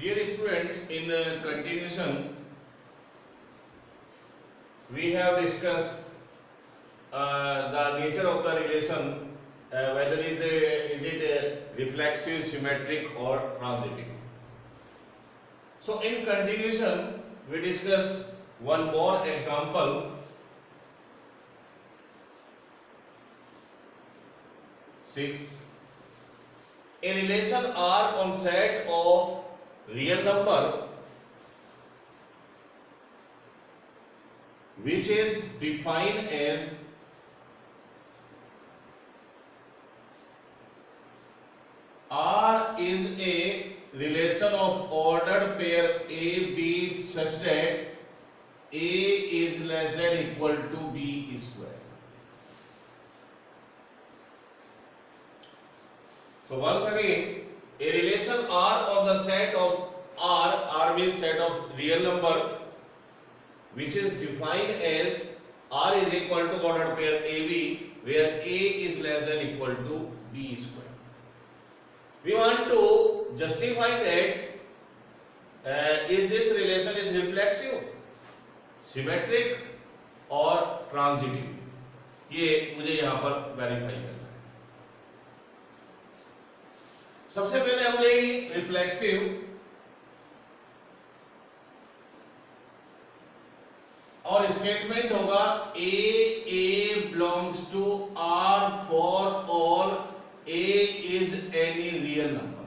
Dear students, in continuation, we have discussed the nature of the relation, whether is it a reflexive, symmetric, or transitive. So, in continuation, we discuss one more example. 6. A relation R on set of real number which is defined as R is a relation of ordered pair A B such that A is less than equal to B square. So once again, a relation R on the set of R means set of real number which is defined as R is equal to ordered pair AB where A is less than equal to B square. We want to justify that is this relation is reflexive, symmetric or transitive. ये मुझे यहाँ पर verify करना है. सबसे पहले हम लेंगे रिफ्लेक्सिव और स्टेटमेंट होगा A belongs to R for all A is any real number.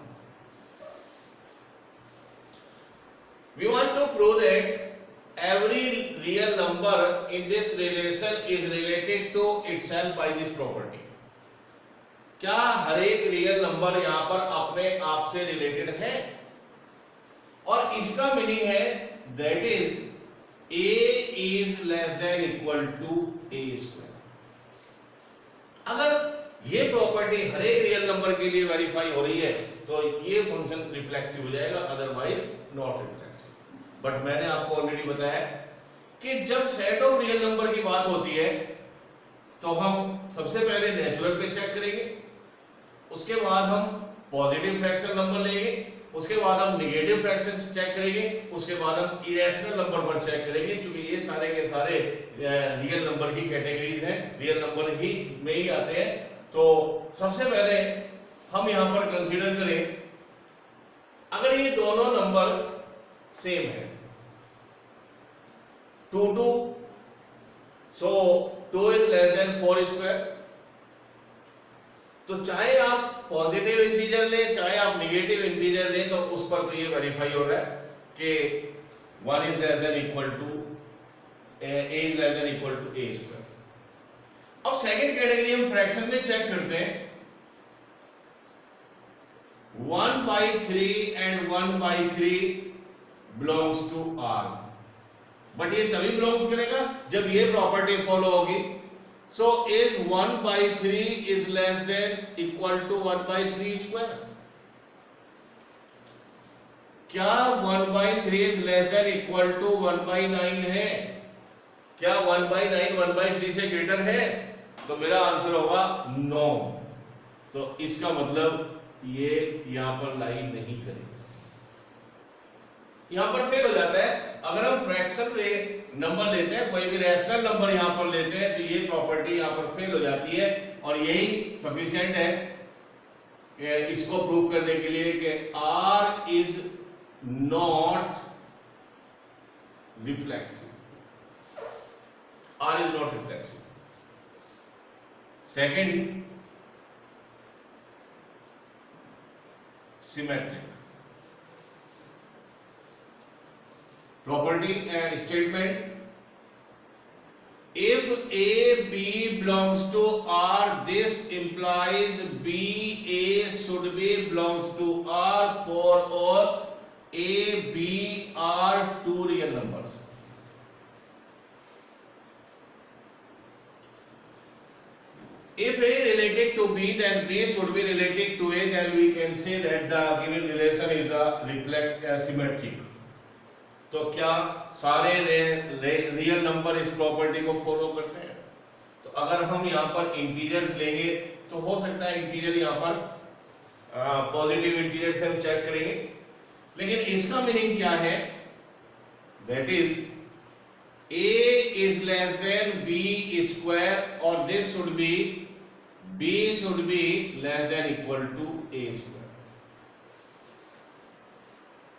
We want to prove that every real number in this relation is related to itself by this property. क्या हर एक real number यहां पर अपने आप से related है? और इसका मीनिंग है that is A is less than equal to A square. अगर ये प्रॉपर्टी हर एक रियल नंबर के लिए वेरीफाई हो रही है तो ये फंक्शन रिफ्लेक्सिव हो जाएगा, अदरवाइज नॉट रिफ्लेक्सिव. बट मैंने आपको ऑलरेडी बताया कि जब सेट ऑफ रियल नंबर की बात होती है तो हम सबसे पहले नेचुरल पे चेक करेंगे, उसके बाद हम पॉजिटिव फ्रैक्शन नंबर लेंगे, उसके बाद हम नेगेटिव फ्रैक्शन चेक करेंगे, उसके बाद हम इरेशनल नंबर पर चेक करेंगे. क्योंकि ये सारे के सारे रियल नंबर की कैटेगरीज हैं, रियल नंबर ही में ही आते हैं. तो सबसे पहले हम यहां पर कंसीडर करें अगर ये दोनों नंबर सेम है 2 2, सो 2 is less than 4 square. तो चाहे आप पॉजिटिव इंटीजर लें चाहे आप नेगेटिव इंटीजर लें तो उस पर तो ये वेरीफाई हो रहा है कि 1 is less than equal to A is less than equal to A square. अब सेकंड कैटेगरी हम फ्रैक्शन में चेक करते हैं. 1/3 and 1/3 belongs to R. But ये तभी बिलोंग्स करेगा जब ये प्रॉपर्टी फॉलो होगी. So is 1/3 is less than equal to 1/3 square? क्या 1/3 is less than equal to 1/9 है? क्या 1/9 1/3 से ग्रेटर है? तो मेरा आंसर होगा नो. तो इसका मतलब ये यहां पर लाइन नहीं करेगा, यहां पर फेल हो जाता है. अगर हम फ्रैक्शन में नंबर लेते हैं, कोई भी रैशनल नंबर यहां पर लेते हैं तो ये प्रॉपर्टी यहां पर फेल हो जाती है. और यही सफिशिएंट है कि इसको प्रूव करने के लिए कि R is not reflexive. R is not reflexive. Second, symmetric. Property statement. If A B belongs to R, this implies B A should be belongs to R for all A B are two real numbers. If A related to B, then B should be related to A. Then we can say that the given relation is a symmetric. तो क्या सारे real number इस property को follow करते हैं? तो अगर हम यहाँ पर इंटीजर्स लेंगे तो हो सकता है इंटीजर यहाँ पर पॉजिटिव इंटीजर से हम चेक करेंगे लेकिन इसका मीनिंग क्या है? That is a is less than b square और this should be b should be less than equal to a square.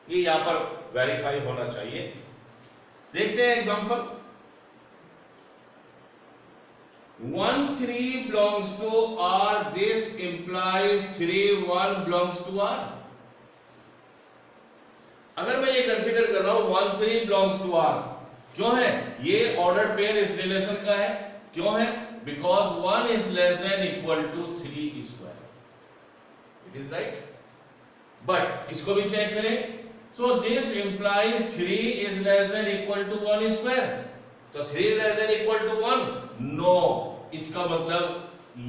ये यहां पर वेरीफाई होना चाहिए. देखते हैं example. 1 3 belongs to R. This implies 3 1 belongs to R. अगर मैं ये कंसीडर कर रहा हूं 1 3 belongs to R, क्यों है? ये ऑर्डर पेयर इस रिलेशन का है. क्यों है? Because 1 is less than equal to 3 square. It is right. But इसको भी चेक करें. So this implies 3 is less than equal to 1 square. तो 3 is less than equal to 1. No, इसका मतलब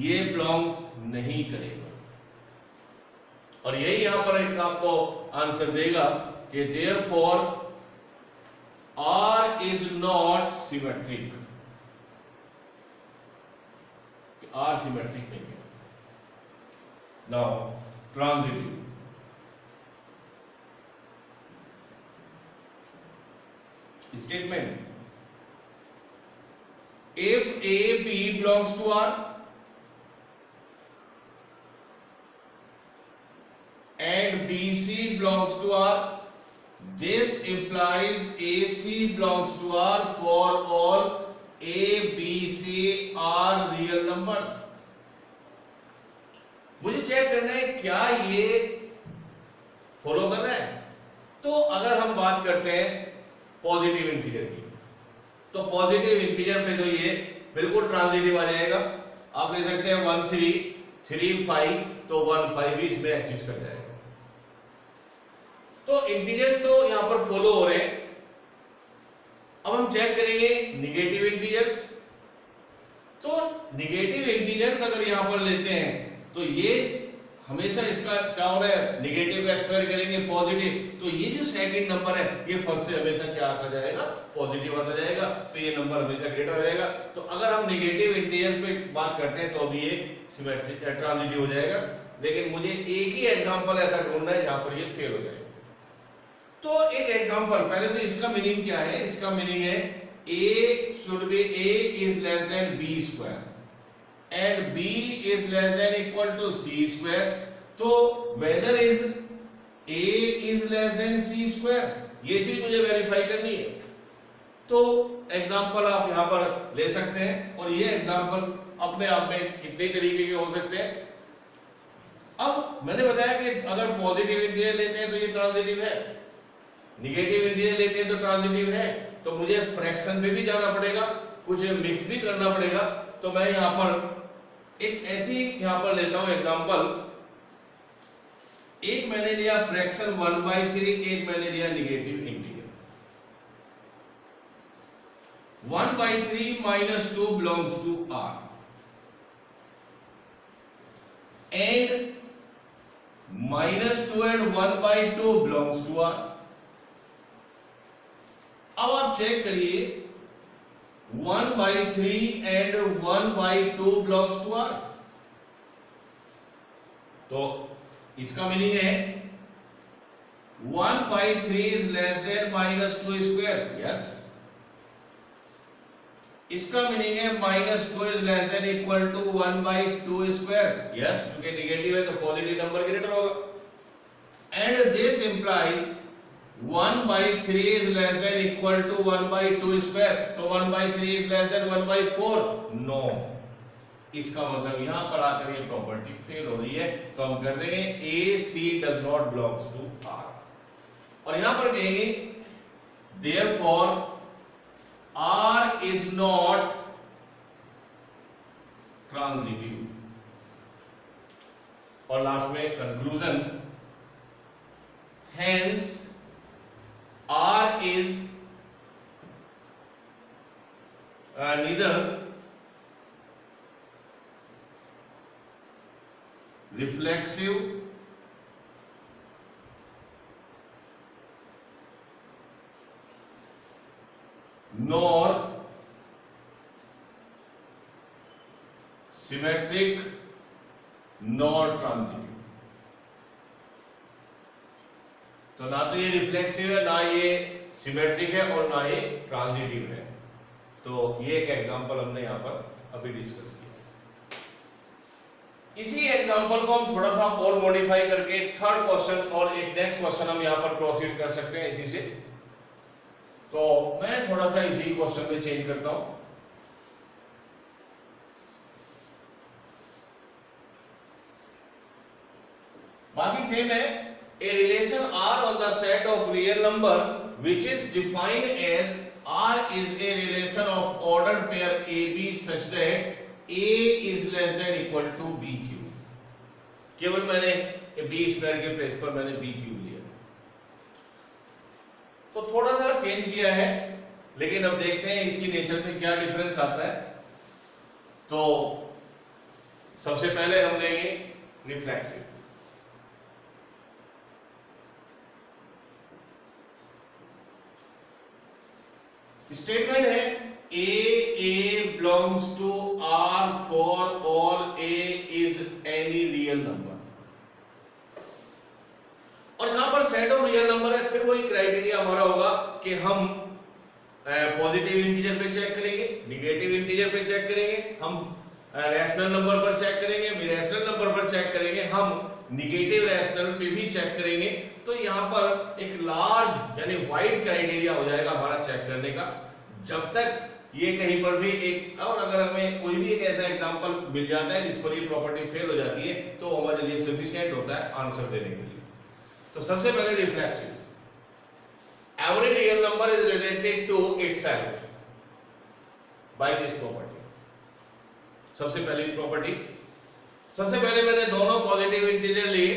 ये बिलोंग्स नहीं करेगा. और यही यहां पर एक आपको आंसर देगा कि therefore R is not symmetric. R symmetric नहीं है. Now transitive. Statement. If A B belongs to R and BC belongs to R, this implies AC belongs to R for all A, B, C are real numbers. मुझे check करना है क्या ये follow कर रहा है. तो अगर हम बात करते हैं पॉजिटिव इंटीजर की, तो पॉजिटिव इंटीजर पे तो ये बिल्कुल ट्रांजिटिव आ जाएगा. आप ले सकते हैं 1 3 3 5, तो 1 5 भी इसमें एडजस्ट कर जाएगा. तो इंटीजर्स तो यहां पर फॉलो हो रहे हैं. अब हम चेक करेंगे निगेटिव इंटीजर्स. तो निगेटिव इंटीजर्स अगर यहां पर लेते हैं तो ये हमेशा इसका क्या हो रहा है? निगेटिव का स्क्वायर करेंगे पॉजिटिव. तो ये जो सेकंड नंबर है ये फर्स्ट से हमेशा क्या आता जाएगा? पॉजिटिव आता जाएगा. तो ये नंबर हमेशा ग्रेटर हो जाएगा. तो अगर हम निगेटिव इंटीजर्स पे बात करते हैं तो अभी ये सिमेट्रिक ट्रांजिटिव हो जाएगा. लेकिन मुझे एक ही एग्जांपल ऐसा ढूंढना है जहां पर ये फेल हो जाएगा. तो एक एग्जांपल, पहले तो इसका मीनिंग क्या है? इसका मीनिंग है a should be a is less than b square and b is less than equal to c square. तो whether is a is less than c square, ये चीज मुझे वेरीफाई करनी है. तो एग्जांपल आप यहां पर ले सकते हैं और ये एग्जांपल अपने आप में कितने तरीके के हो सकते हैं. अब मैंने बताया कि अगर पॉजिटिव इंटीजर लेते हैं तो ये ट्रांजिटिव है, निगेटिव इंटीजर लेते हैं तो ट्रांजिटिव है. तो मुझे फ्रैक्शन पे भी जाना पड़ेगा, कुछ मिक्स भी करना पड़ेगा. तो मैं यहां पर एक ऐसी यहां पर लेता हूं एग्जांपल. एक मैंने लिया फ्रैक्शन 1/3, एक मैंने लिया negative integer. 1/3 minus 2 belongs to R and -2 and 1/2 belongs to R. अब आप चेक करिए 1/3 and 1/2 belongs to R. तो इसका मीनिंग है 1/3 is less than -2 square. Yes. इसका मीनिंग है -2 is less than equal to 1/2 square. Yes, क्योंकि निगेटिव है तो पॉजिटिव नंबर ग्रेटर होगा. And this implies 1/3 is less than equal to 1/2 square. तो 1/3 is less than 1/4. No. इसका मतलब यहां पर आकर ये प्रॉपर्टी फेल हो रही है. तो हम कर देंगे AC does not belongs to R. और यहां पर कहेंगे therefore R is not transitive. और लास्ट में conclusion, hence R is neither reflexive nor symmetric nor transitive. तो ना तो ये रिफ्लेक्सिव है, ना ये सिमेट्रिक है और ना ये ट्रांजिटिव है। तो ये एक एग्जांपल हमने यहाँ पर अभी डिस्कस किया। इसी एग्जांपल को हम थोड़ा सा और मॉडिफाई करके थर्ड क्वेश्चन और एक नेक्स्ट क्वेश्चन हम यहाँ पर प्रोसीड कर सकते हैं इसी से। तो मैं थोड़ा सा इसी क्वेश्चन में चेंज करता हूं। बाकी सेम है। A relation R on the set of real number which is defined as R is a relation of ordered pair AB such that A is less than equal to B cube। केवल मैंने B square के place पर मैंने B cube लिया, तो थोड़ा सा change किया है, लेकिन अब देखते हैं इसकी नेचर में क्या डिफरेंस आता है। तो सबसे पहले हम लेंगे रिफ्लेक्सिव। स्टेटमेंट है A belongs to R for all A is any real number। और यहां पर सेट ऑफ रियल नंबर है, फिर वही क्राइटेरिया हमारा होगा कि हम पॉजिटिव इंटीजर पे चेक करेंगे, निगेटिव इंटीजर पे चेक करेंगे, हम रैशनल नंबर पर चेक करेंगे, इरेशनल नंबर पर चेक करेंगे, हम निगेटिव रैशनल पे भी चेक करेंगे। तो यहाँ पर एक लार्ज यानी वाइड क्राइटेरिया हो जाएगा हमारा चेक करने का। जब तक ये कहीं पर भी एक, और अगर हमें कोई भी एक ऐसा एग्जांपल मिल जाता है जिस पर ये प्रॉपर्टी फेल हो जाती है, तो हमारे लिए सफिशिएंट होता है आंसर देने के लिए। तो सबसे पहले reflexive. Every real number is related to itself by this property। सबसे पहली प्रॉपर्टी, सबसे पहले मैंने दोनों पॉजिटिव इंटीजर लिए,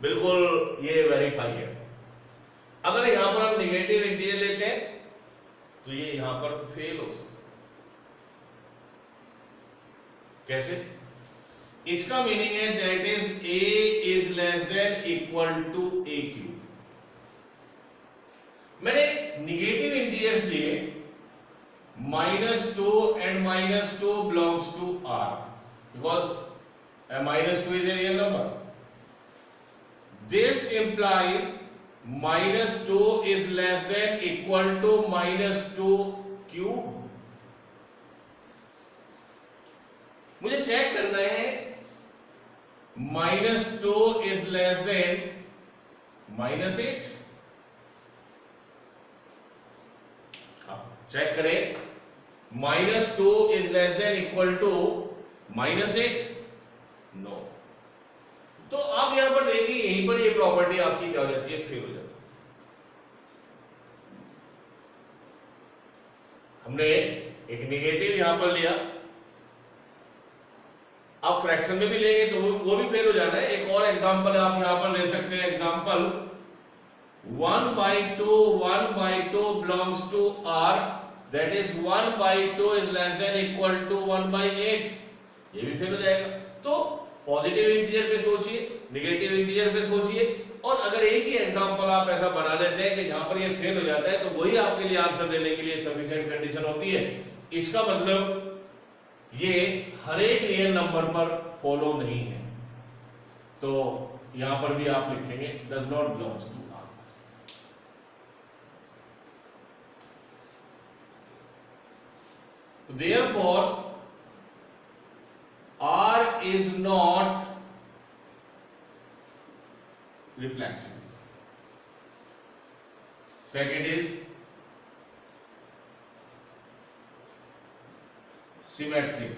बिल्कुल ये वेरीफाई है। अगर यहां पर हम निगेटिव इंटीजर लेते हैं तो ये यहां पर फेल हो सकता है। कैसे? इसका मीनिंग है that is A is less than equal to A cube. मैंने निगेटिव इंटीजर्स लिए, -2 and -2 belongs to R because -2 is a real number। This implies -2 is less than equal to -2 cube। मुझे check करना है -2 is less than -8। Check करें, -2 is less than equal to -8। No. तो आप यहां पर देखिए, यहीं पर ये प्रॉपर्टी आपकी क्या हो जाती है, फेल हो जाती है। हमने एक निगेटिव यहां पर लिया, आप फ्रैक्शन में भी लेंगे तो वो भी फेल हो जाना है। एक और एग्जांपल आप यहां पर ले सकते हैं, example 1/2 belongs to R, that is 1/2 is less than equal to 1/8। ये भी फेल हो जाएगा। तो पॉजिटिव इंटीजर पे सोचिए, निगेटिव इंटीजर पे सोचिए, और अगर एक ही एग्जांपल आप ऐसा बना लेते हैं कि जहां पर ये फेल हो जाता है, तो वही आपके लिए आंसर देने के लिए सफिशिएंट कंडीशन होती है। इसका मतलब ये हर एक रियल नंबर पर फॉलो नहीं है। तो यहां पर भी आप लिखेंगे does not belongs to R। Therefore R is not reflexive। Second is symmetric।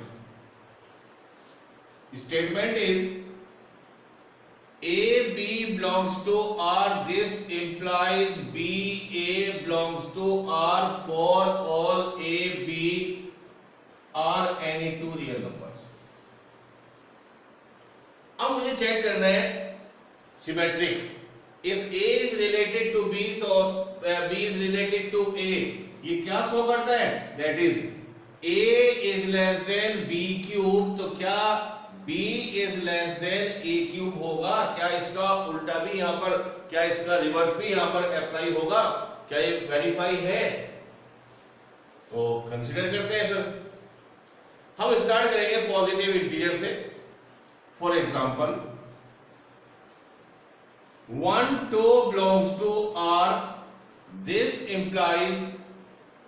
Statement is AB belongs to R, this implies BA belongs to R for all A, B are any two real numbers। अब मुझे check करना है symmetric. If A is related to B तो B is related to A, ये क्या show करता है, that is A is less than B cube. तो क्या B is less than A cube होगा? क्या इसका उल्टा भी यहां पर, क्या इसका रिवर्स भी यहां पर अप्लाई होगा? क्या ये वेरीफाई है? तो कंसीडर करते हैं। फिर हम स्टार्ट करेंगे पॉजिटिव इंटीजर से। For example one toe belongs to R, this implies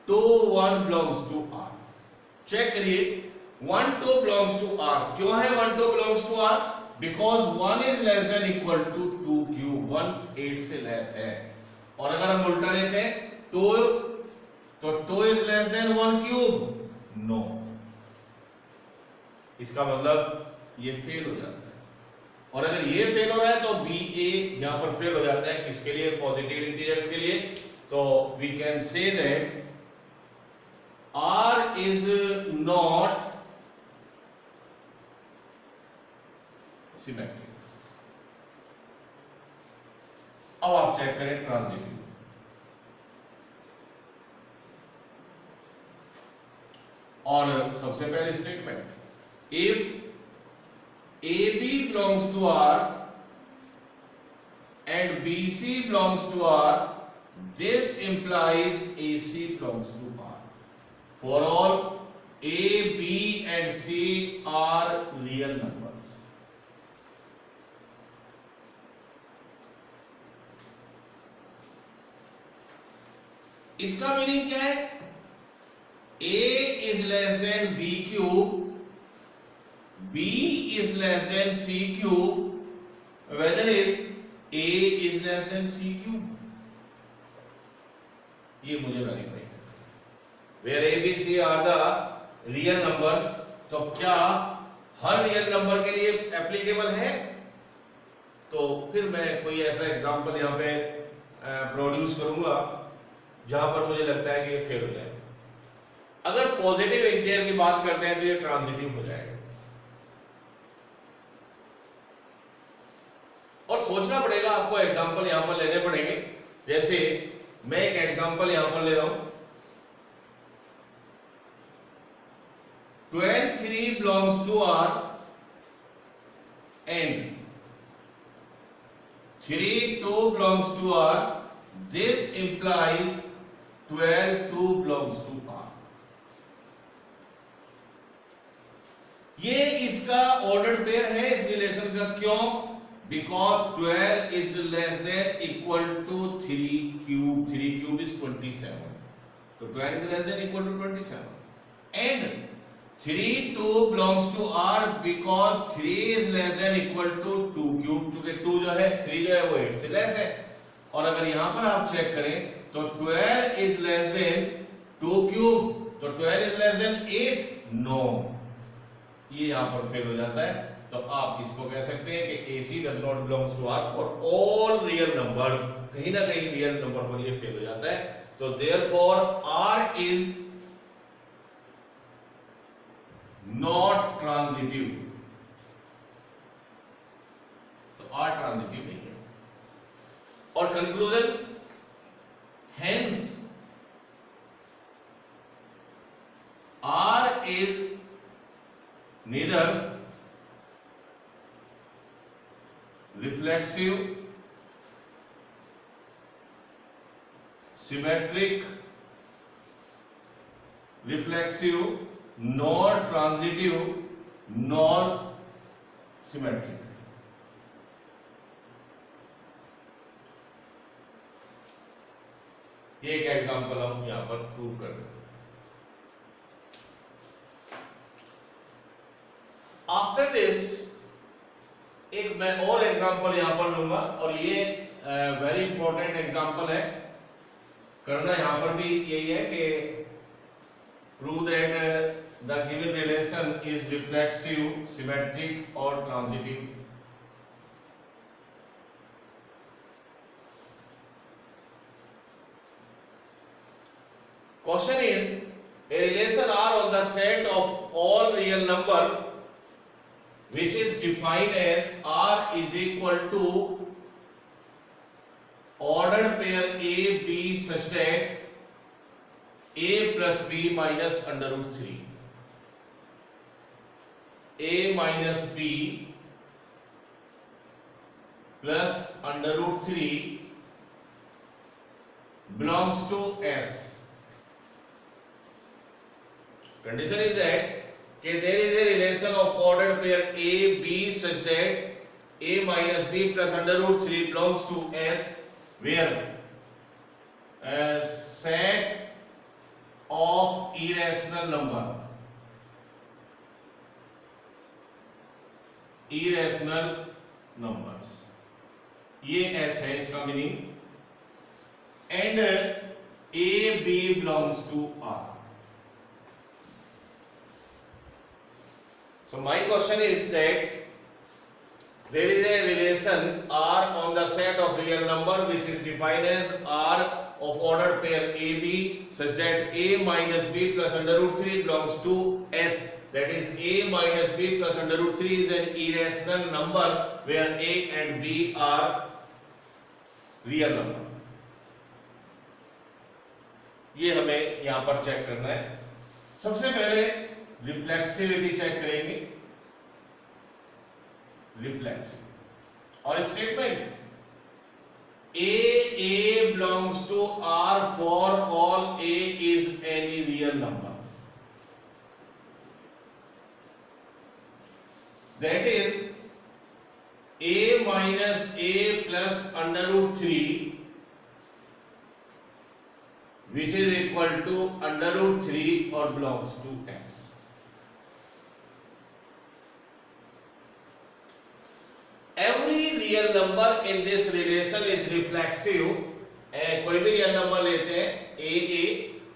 toe 1 belongs to R. Check करिए, 1 toe belongs to R. क्यों है 1 toe belongs to R? Because 1 is less than equal to 2 cube. 1 8 से less है. और अगर हम उल्टा लेते हैं तो 2 is less than 1 cube. No. इसका मतलब ये फेल हो जाता है. और अगर ये फेल हो रहा है तो बी ए यहां पर फेल हो जाता है. किसके लिए? पॉजिटिव इंटीजर्स के लिए. तो we can say that R is not symmetric. अब आप चेक करें ट्रांजिटिव. और सबसे पहले statement, if AB belongs to R and BC belongs to R, this implies AC belongs to R. For all A, B and C are real numbers. इसका meaning क्या है? A is less than B cube, B is less than C cube, whether is A is less than C cube. ये मुझे verify करना है. Where A, B, C are the real numbers, तो क्या हर real number के लिए applicable है? तो फिर मैं कोई ऐसा एग्जांपल यहाँ पे प्रोड्यूस करूंगा जहां पर मुझे लगता है कि ये फेल हो जाएगा. अगर पॉजिटिव इंटीजर की बात करते हैं तो ये ट्रांजिटिव हो जाएगा. और सोचना पड़ेगा आपको, एग्जांपल यहां पर लेने पड़ेंगे. जैसे मैं एक एग्जांपल यहां पर ले रहा हूं, 12 3 belongs to R and 3 2 belongs to R. This implies 12 2 belongs to R. ये इसका ऑर्डर्ड पेयर है इस रिलेशन का. क्यों? Because 12 is less than equal to 3 cube. 3 cube is 27. तो 12 is less than equal to 27. And 3 2 belongs to R because 3 is less than equal to 2 cube. चूंकि 2 जो है 3 जो है वो 8 से लेस है. और अगर यहां पर आप चेक करें तो 12 is less than 2 क्यूब, तो 12 is less than 8. नो, ये यहां पर फेल हो जाता है. तो आप इसको कह सकते हैं कि AC does not belongs to R for all real numbers. कहीं ना कहीं रियल नंबर पर ये फेल हो जाता है. तो therefore R is not transitive. तो R ट्रांजिटिव नहीं है. और conclusion, hence R is neither reflexive, symmetric, reflexive, nor transitive, nor symmetric. ये एक एग्जांपल हम यहां पर प्रूव कर देते हैं. आफ्टर दिस एक मैं और एग्जांपल यहां पर लूंगा और ये वेरी इंपॉर्टेंट एग्जांपल है. करना यहां पर भी यही है कि prove that the given relation is reflexive, symmetric और transitive. Question is, a relation R on the set of all real number which is defined as R is equal to ordered pair A B such that A plus B minus under root 3. A minus B plus under root 3 belongs to S. Condition is that there is a relation of ordered pair A B such that a minus b plus under root 3 belongs to S, where set of irrational numbers, ये S है इसका meaning, and a b belongs to R. So my question is that there is a relation R on the set of real number which is defined as R of ordered pair AB such that a minus b plus under root 3 belongs to S. That is, a minus b plus under root 3 is an irrational number where a and b are real number. ये हमें यहां पर check करना है. सबसे पहले reflexivity check करेंगे, reflexive और statement a belongs to R for all a is any real number. That is, a minus a plus under root 3 which is equal to under root 3 or belongs to S. Every real number in this relation is reflexive. कोई भी real number लेते हैं a,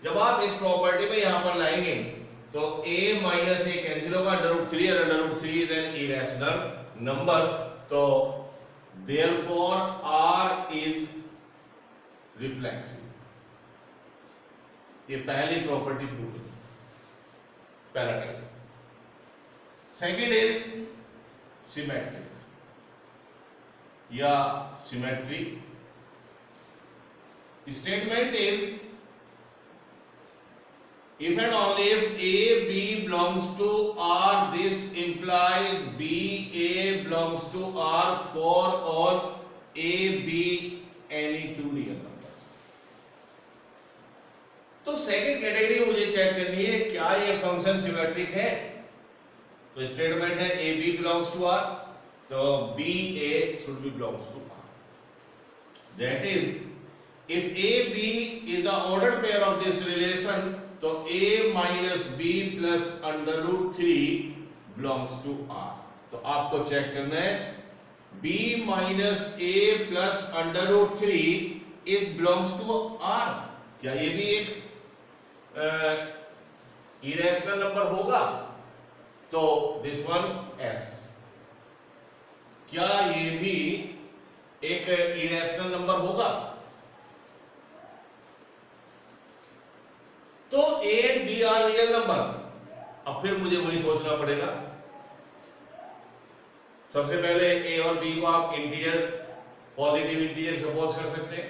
जब आप इस property में यहां पर लाएंगे तो a माइनस a कैंसिल होगा, अंडर रूट 3 और under root 3 is an irrational number, तो therefore R is reflexive. ये पहली प्रॉपर्टी प्रूव है, पहला टाइप. सेकेंड इज सिमेट्रिक या symmetry. Statement is if and only if a b belongs to R, this implies b a belongs to R for all a b any two real numbers. तो second category मुझे check करनी है, क्या ये function symmetric है. तो statement है a b belongs to R, तो b a should be belongs to R. That is, if a b is the ordered pair of this relation, तो a minus b plus under root 3 belongs to R. तो आपको check करना है b minus a plus under root 3 is belongs to R. क्या ये भी एक irrational number होगा? तो दिस वन S. क्या ये भी एक इरेशनल नंबर होगा? तो a and b are real number. अब फिर मुझे वही सोचना पड़ेगा. सबसे पहले a और b को आप इंटीजर, पॉजिटिव इंटीजर सपोज कर सकते हैं,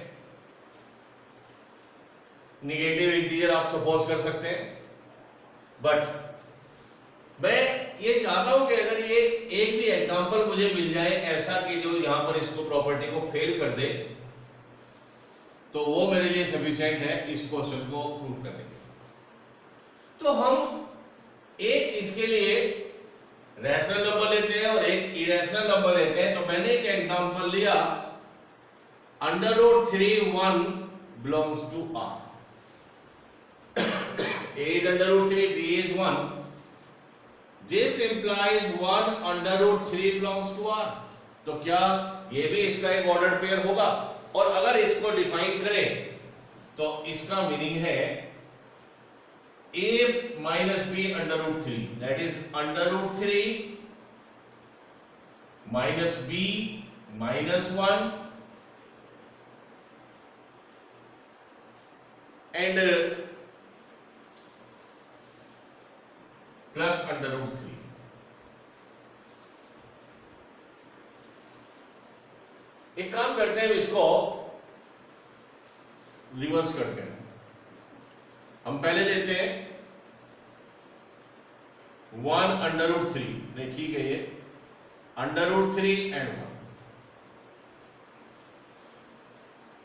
निगेटिव इंटीजर आप सपोज कर सकते हैं. बट मैं ये चाहता हूं कि अगर ये एक भी एग्जांपल मुझे मिल जाए ऐसा कि जो यहां पर इसको प्रॉपर्टी को फेल कर दे, तो वो मेरे लिए सफिशिएंट है इस क्वेश्चन को प्रूव करने के. तो हम एक इसके लिए रैशनल नंबर लेते हैं और एक इरेशनल नंबर लेते हैं. तो मैंने एक एग्जांपल लिया, under root 3 1 belongs to R. a is under root 3, b is 1. This implies 1 under root 3 belongs to R. तो क्या ये भी इसका एक ऑर्डर्ड पेयर होगा? और अगर इसको डिफाइन करें तो इसका मीनिंग है a minus b under root 3, that is under root 3 minus b minus 1 and plus under root 3. एक काम करते हैं, इसको रिवर्स करते हैं. हम पहले लेते हैं 1 अंडर रूट 3, नहीं ठीक है, ये under root 3 and 1.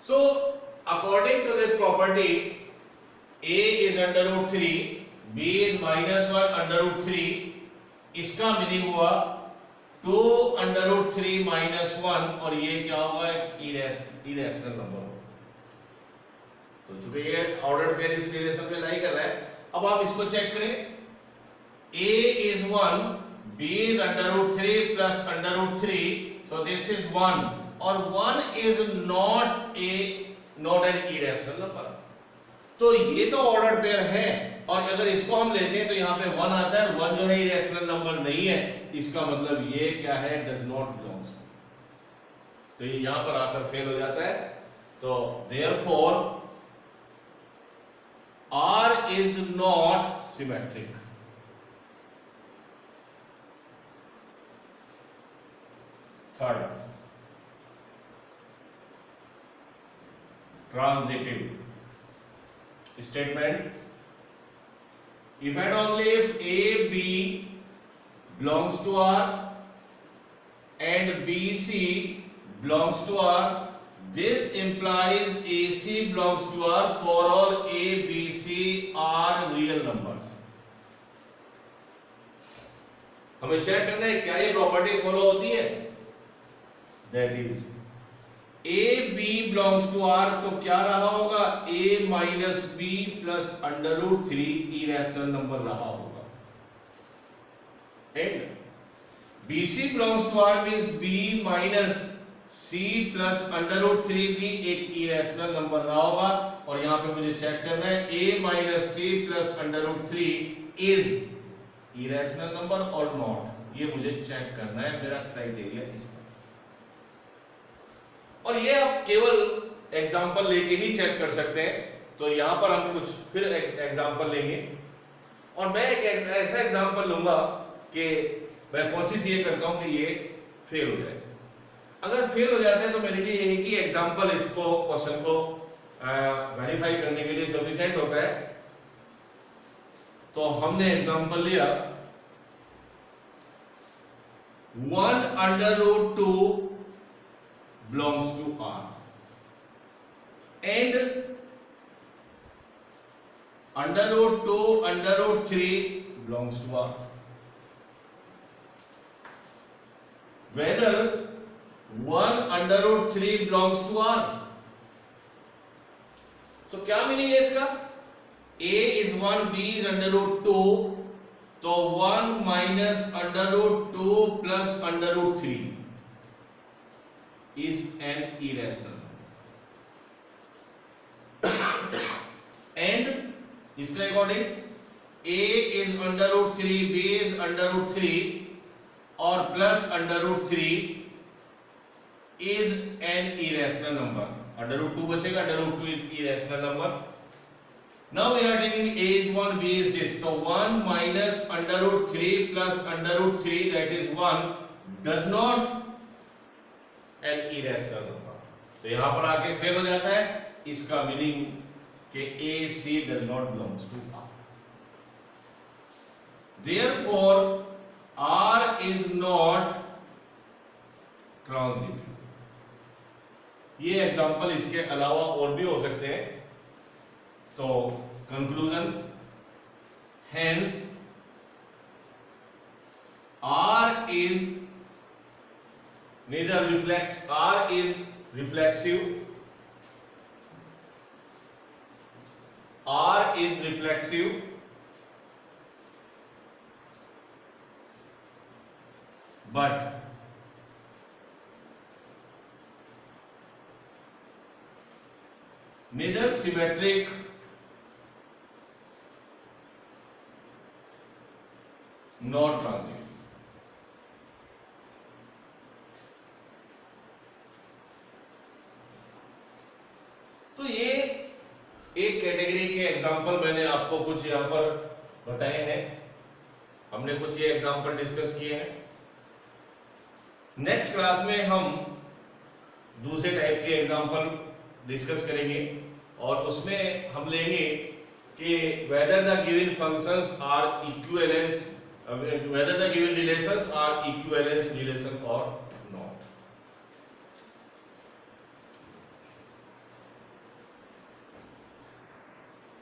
So according to this property a is under root 3, b is minus 1 under root 3. इसका मीनिंग हुआ 2 अंडर रूट 3 माइनस 1 और ये क्या होगा, एक इरेशनल नंबर होगा। तो चूंकि ये ऑर्डर्ड पेयर इस रिलेशन में लाई कर रहा है, अब आप इसको चेक करें, a is 1, b is under root 3 plus under root 3, so this is 1 और 1 is not an irrational number। तो ये तो ऑर्डर्ड पेयर है, और अगर इसको हम लेते हैं तो यहाँ पे 1 आता है, 1 जो है इरेशनल नंबर नहीं है, इसका मतलब ये क्या है, डज नॉट बिलोंग्स, तो ये यहां पर आकर फेल हो जाता है। तो therefore R is not symmetric। Third, transitive statement, if and only if A, B belongs to R and BC belongs to R, this implies AC belongs to R for all A, B, C are real numbers। हमें check करना है क्या ये property follow होती है, that is A, B belongs to R, तो क्या रहा होगा, A minus B plus under root 3 irrational number रहा होगा, and BC belongs to R means B minus C plus under root 3 भी एक irrational number रहा होगा, और यहाँ पे मुझे चेक करना है A minus C plus under root 3 is irrational number or not, ये मुझे चेक करना है, मेरा क्राइटेरिया इस पर। और ये आप केवल एग्जांपल लेके ही चेक कर सकते हैं, तो यहाँ पर हम कुछ फिर एग्जांपल लेंगे, और मैं एक ऐसा एग्जांपल लूंगा कि मैं कोशिश ये करता हूं कि ये फेल हो जाए। अगर फेल हो जाता है तो मेरे लिए एक ही एग्जांपल इसको क्वेश्चन को वेरीफाई करने के लिए सफिशिएंट होता है। तो हमने एग्जांपल लिया 1 under root 2 belongs to R and under root 2 under root 3 belongs to R, whether 1 under root 3 belongs to R, तो क्या मीनिंग है इसका, A is 1, B is under root 2, तो 1 minus under root 2 plus under root 3 is an irrational and इसका according A is under root 3, B is under root 3 और plus under root 3 is an irrational number, under root 2 बचेगा, under root 2 is irrational number। Now we are taking A is 1, B is this, so 1 minus under root 3 plus under root 3 that is 1 does not an irrational number, तो यहां पर आके fail हो जाता है, इसका meaning कि A, C does not belongs to R, therefore R is not transitive। ये एग्जांपल इसके अलावा और भी हो सकते हैं। तो conclusion, hence R is neither reflex, R is reflexive, R is reflexive but neither symmetric nor transitive। तो ये एक कैटेगरी के एग्जाम्पल मैंने आपको कुछ यहाँ पर बताए हैं, हमने कुछ ये एग्जाम्पल डिस्कस किए हैं। नेक्स्ट क्लास में हम दूसरे टाइप के एग्जाम्पल डिस्कस करेंगे और उसमें हम लेंगे कि whether the given functions are equivalence, whether the given relations are equivalence relation or